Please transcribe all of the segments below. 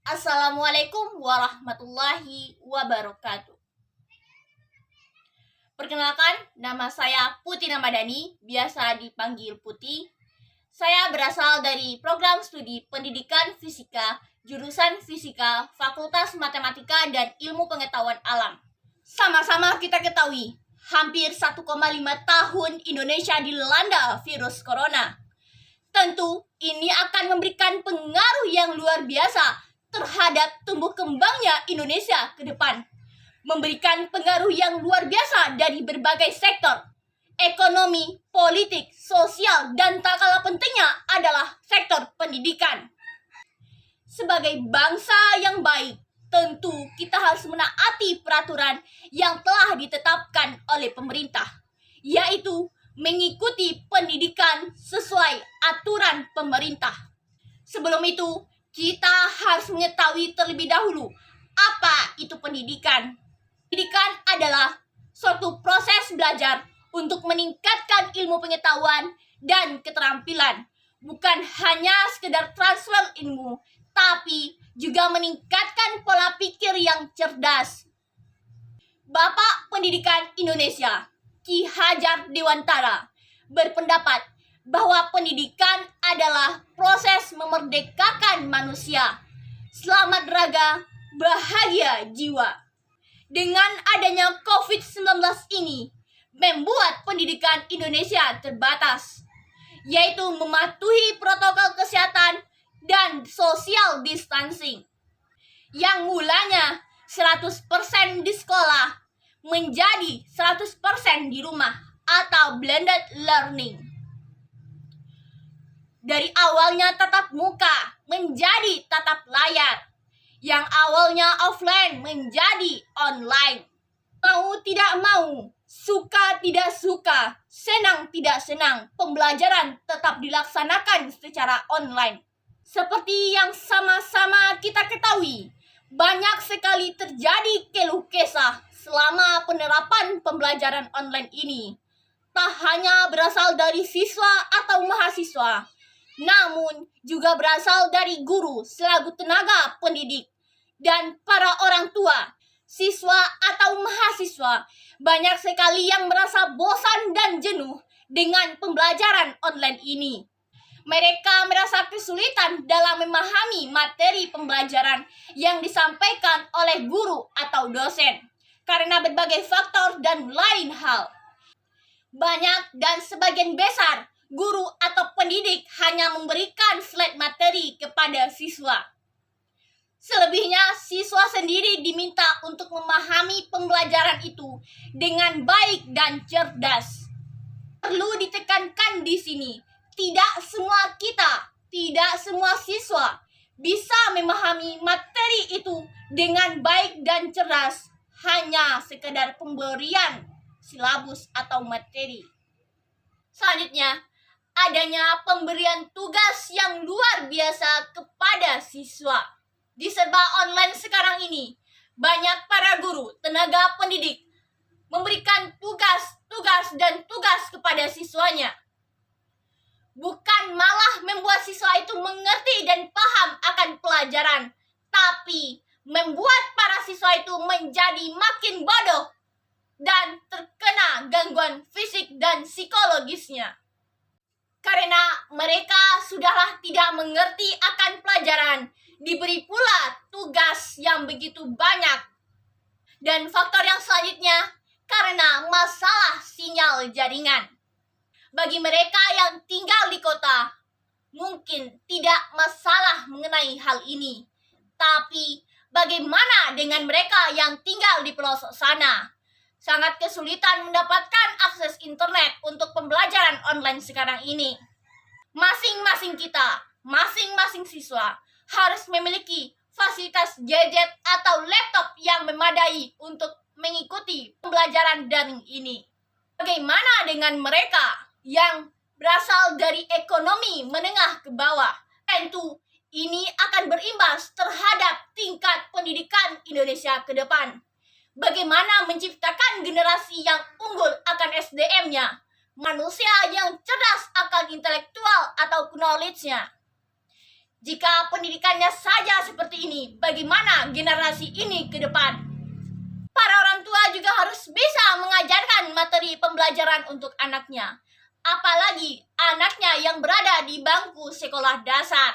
Assalamualaikum warahmatullahi wabarakatuh. Perkenalkan, nama saya Putih Ramadhani, biasa dipanggil Putih. Saya berasal dari program studi Pendidikan Fisika, jurusan Fisika, Fakultas Matematika dan Ilmu Pengetahuan Alam. Sama-sama kita ketahui, hampir 1,5 tahun Indonesia dilanda virus corona. Tentu, ini akan memberikan pengaruh yang luar biasa terhadap tumbuh kembangnya Indonesia ke depan. Memberikan pengaruh yang luar biasa dari berbagai sektor. Ekonomi, politik, sosial, dan tak kalah pentingnya adalah sektor pendidikan. Sebagai bangsa yang baik, tentu kita harus menaati peraturan yang telah ditetapkan oleh pemerintah, yaitu mengikuti pendidikan sesuai aturan pemerintah. Sebelum itu, kita harus mengetahui terlebih dahulu apa itu pendidikan. Pendidikan adalah suatu proses belajar untuk meningkatkan ilmu pengetahuan dan keterampilan. Bukan hanya sekedar transfer ilmu, tapi juga meningkatkan pola pikir yang cerdas. Bapak Pendidikan Indonesia, Ki Hajar Dewantara, berpendapat bahwa pendidikan adalah proses memerdekakan manusia. Selamat raga, bahagia jiwa. Dengan adanya COVID-19 ini, membuat pendidikan Indonesia terbatas, yaitu mematuhi protokol kesehatan dan social distancing. Yang mulanya 100% di sekolah, menjadi 100% di rumah atau blended learning. Dari awalnya tatap muka menjadi tatap layar, yang awalnya offline menjadi online. Mau tidak mau, suka tidak suka, senang tidak senang, pembelajaran tetap dilaksanakan secara online. Seperti yang sama-sama kita ketahui, banyak sekali terjadi keluh kesah selama penerapan pembelajaran online ini. Tak hanya berasal dari siswa atau mahasiswa, namun juga berasal dari guru selaku tenaga pendidik dan para orang tua, siswa atau mahasiswa. Banyak sekali yang merasa bosan dan jenuh dengan pembelajaran online ini. Mereka merasa kesulitan dalam memahami materi pembelajaran yang disampaikan oleh guru atau dosen karena berbagai faktor dan lain hal. Banyak dan sebagian besar guru atau pendidik hanya memberikan slide materi kepada siswa. Selebihnya, siswa sendiri diminta untuk memahami pembelajaran itu dengan baik dan cerdas. Perlu ditekankan di sini, tidak semua kita, tidak semua siswa bisa memahami materi itu dengan baik dan cerdas, hanya sekedar pemberian silabus atau materi. Selanjutnya, adanya pemberian tugas yang luar biasa kepada siswa. Di serba online sekarang ini, banyak para guru, tenaga pendidik memberikan tugas kepada siswanya. Bukan malah membuat siswa itu mengerti dan paham akan pelajaran, tapi membuat para siswa itu menjadi makin bodoh dan terkena gangguan fisik dan psikologisnya. Karena mereka sudahlah tidak mengerti akan pelajaran, diberi pula tugas yang begitu banyak. Dan faktor yang selanjutnya, karena masalah sinyal jaringan. Bagi mereka yang tinggal di kota, mungkin tidak masalah mengenai hal ini. Tapi bagaimana dengan mereka yang tinggal di pelosok sana? Sangat kesulitan mendapatkan akses internet untuk pembelajaran online sekarang ini. Masing-masing kita, masing-masing siswa harus memiliki fasilitas gadget atau laptop yang memadai untuk mengikuti pembelajaran daring ini. Bagaimana dengan mereka yang berasal dari ekonomi menengah ke bawah? Tentu ini akan berimbas terhadap tingkat pendidikan Indonesia ke depan. Bagaimana menciptakan generasi yang unggul akan SDM-nya, manusia yang cerdas akan intelektual atau knowledge-nya. Jika pendidikannya saja seperti ini, bagaimana generasi ini ke depan? Para orang tua juga harus bisa mengajarkan materi pembelajaran untuk anaknya. Apalagi anaknya yang berada di bangku sekolah dasar.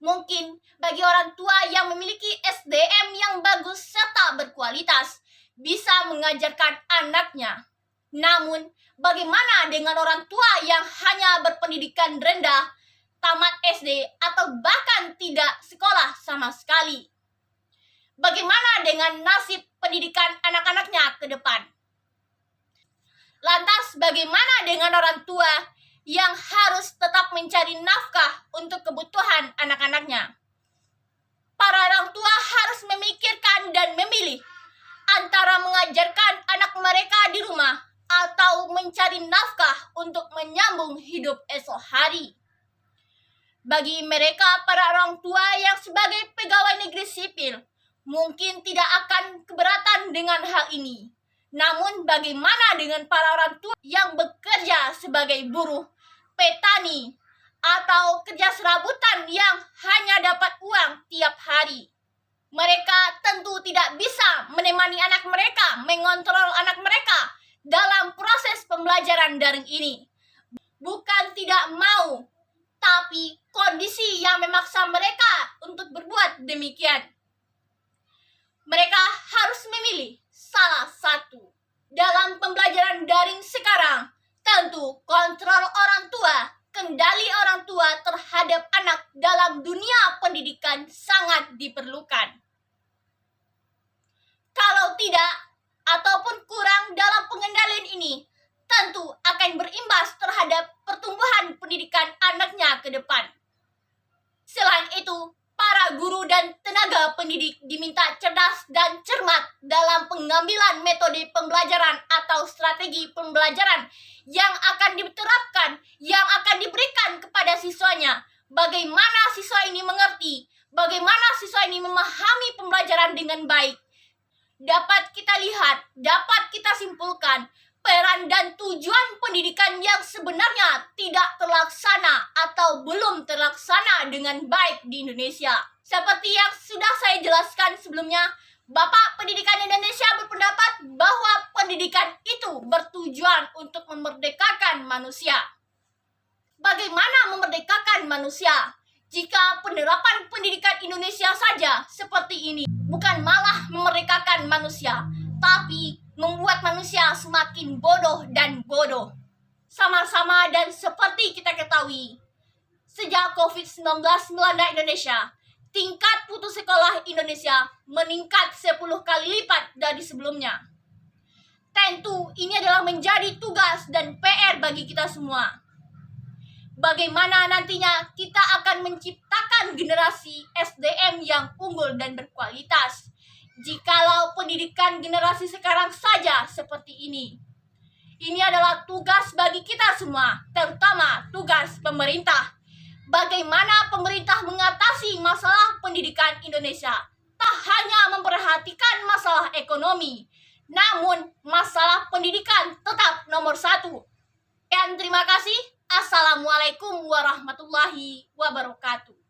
Mungkin bagi orang tua yang memiliki SDM yang bagus serta berkualitas, bisa mengajarkan anaknya. Namun, bagaimana dengan orang tua yang hanya berpendidikan rendah, tamat SD, atau bahkan tidak sekolah sama sekali? Bagaimana dengan nasib pendidikan anak-anaknya ke depan? Lantas, bagaimana dengan orang tua yang harus tetap mencari nafkah untuk kebutuhan anak-anaknya? Para orang tua harus memikirkan dan memilih antara mengajarkan anak mereka di rumah atau mencari nafkah untuk menyambung hidup esok hari. Bagi mereka, para orang tua yang sebagai pegawai negeri sipil, mungkin tidak akan keberatan dengan hal ini. Namun bagaimana dengan para orang tua yang bekerja sebagai buruh, petani, atau kerja serabutan yang hanya dapat uang tiap hari? Mereka tentu tidak bisa menemani anak mereka, mengontrol anak mereka dalam proses pembelajaran daring ini. Bukan tidak mau, tapi kondisi yang memaksa mereka untuk berbuat demikian. Mereka harus memilih salah satu. Dalam pembelajaran daring sekarang, tentu kontrol orang tua, kendali orang tua terhadap anak dalam dunia pendidikan sangat diperlukan. Kalau tidak, ataupun kurang dalam pengendalian ini, tentu akan berimbas terhadap pertumbuhan pendidikan anaknya ke depan. Selain itu, para guru dan tenaga pendidik diminta cerdas dan cermat dalam pengambilan metode pembelajaran atau strategi pembelajaran yang akan diterapkan, yang akan diberikan kepada siswanya. Bagaimana siswa ini mengerti, bagaimana siswa ini memahami pembelajaran dengan baik. Dapat kita lihat, dapat kita simpulkan, peran dan tujuan pendidikan yang sebenarnya tidak terlaksana atau belum terlaksana dengan baik di Indonesia. Seperti yang sudah saya jelaskan sebelumnya, Bapak Pendidikan Indonesia berpendapat bahwa pendidikan itu bertujuan untuk memerdekakan manusia. Bagaimana memerdekakan manusia jika penerapan pendidikan Indonesia saja seperti ini? Bukan malah memerdekakan manusia, tapi membuat manusia semakin bodoh dan bodoh. Sama-sama dan seperti kita ketahui, sejak COVID-19 melanda Indonesia, tingkat putus sekolah Indonesia meningkat 10 kali lipat dari sebelumnya. Tentu ini adalah menjadi tugas dan PR bagi kita semua. Bagaimana nantinya kita akan menciptakan generasi SDM yang unggul dan berkualitas jikalau pendidikan generasi sekarang saja seperti ini? Ini adalah tugas bagi kita semua, terutama tugas pemerintah. Bagaimana pemerintah mengatasi masalah pendidikan Indonesia? Tak hanya memperhatikan masalah ekonomi, namun masalah pendidikan tetap nomor 1. Dan terima kasih. Assalamualaikum warahmatullahi wabarakatuh.